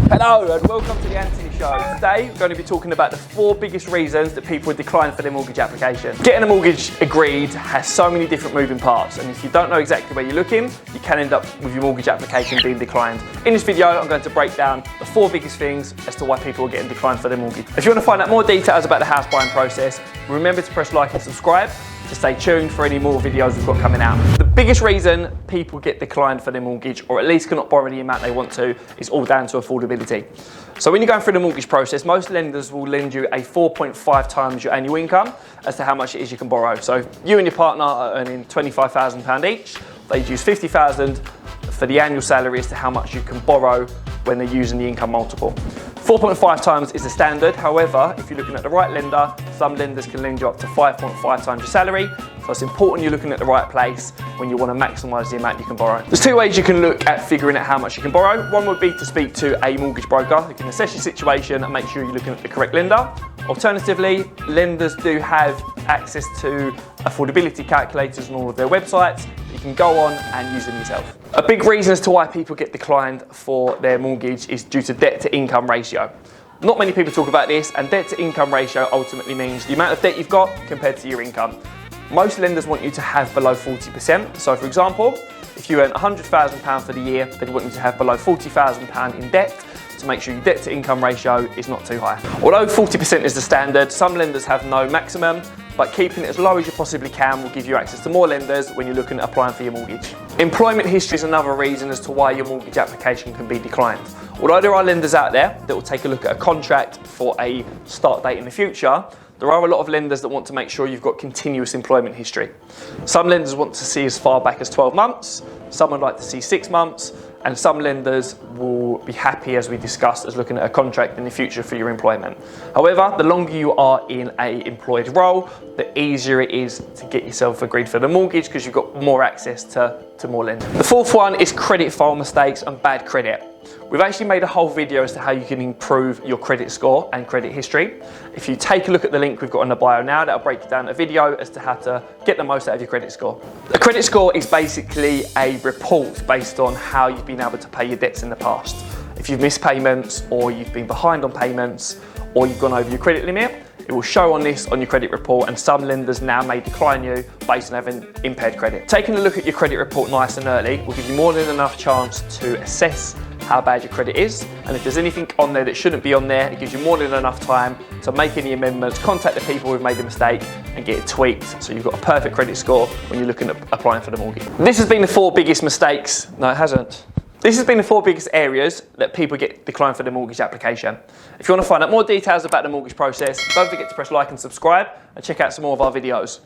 Hello and welcome to the Anthony Show. Today we're going to be talking about the 4 biggest reasons that people decline for their mortgage application. Getting a mortgage agreed has so many different moving parts, and if you don't know exactly where you're looking, you can end up with your mortgage application being declined. In this video I'm going to break down the 4 biggest things as to why people are getting declined for their mortgage. If you want to find out more details about the house buying process, remember to press like and subscribe to stay tuned for any more videos we've got coming out. The biggest reason people get declined for their mortgage, or at least cannot borrow the amount they want to, is all down to affordability. So when you're going through the mortgage process, most lenders will lend you a 4.5 times your annual income as to how much it is you can borrow. So if you and your partner are earning £25,000 each, they'd use £50,000 for the annual salary as to how much you can borrow when they're using the income multiple. 4.5 times is the standard. However, if you're looking at the right lender, some lenders can lend you up to 5.5 times your salary. So it's important you're looking at the right place when you want to maximise the amount you can borrow. There's 2 ways you can look at figuring out how much you can borrow. One would be to speak to a mortgage broker who can assess your situation and make sure you're looking at the correct lender. Alternatively, lenders do have access to affordability calculators on all of their websites. You can go on and use them yourself. A big reason as to why people get declined for their mortgage is due to debt to income ratio. Not many people talk about this, and debt to income ratio ultimately means the amount of debt you've got compared to your income. Most lenders want you to have below 40%. So for example, if you earn £100,000 for the year, they'd want you to have below £40,000 in debt to make sure your debt to income ratio is not too high. Although 40% is the standard, some lenders have no maximum, but keeping it as low as you possibly can will give you access to more lenders when you're looking at applying for your mortgage. Employment history is another reason as to why your mortgage application can be declined. Although there are lenders out there that will take a look at a contract for a start date in the future, there are a lot of lenders that want to make sure you've got continuous employment history. Some lenders want to see as far back as 12 months, some would like to see 6 months, and some lenders will be happy, as we discussed, as looking at a contract in the future for your employment. However, the longer you are in an employed role, the easier it is to get yourself agreed for the mortgage because you've got more access to more lenders. The 4th one is credit file mistakes and bad credit. We've actually made a whole video as to how you can improve your credit score and credit history. If you take a look at the link we've got in the bio now, that'll break down a video as to how to get the most out of your credit score. A credit score is basically a report based on how you've been able to pay your debts in the past. If you've missed payments, or you've been behind on payments, or you've gone over your credit limit, it will show on this on your credit report, and some lenders now may decline you based on having impaired credit. Taking a look at your credit report nice and early will give you more than enough chance to assess how bad your credit is, and if there's anything on there that shouldn't be on there, it gives you more than enough time to make any amendments, contact the people who've made the mistake and get it tweaked so you've got a perfect credit score when you're looking at applying for the mortgage. This has been the 4 biggest mistakes. No, it hasn't. This has been the 4 biggest areas that people get declined for their mortgage application. If you want to find out more details about the mortgage process, don't forget to press like and subscribe and check out some more of our videos.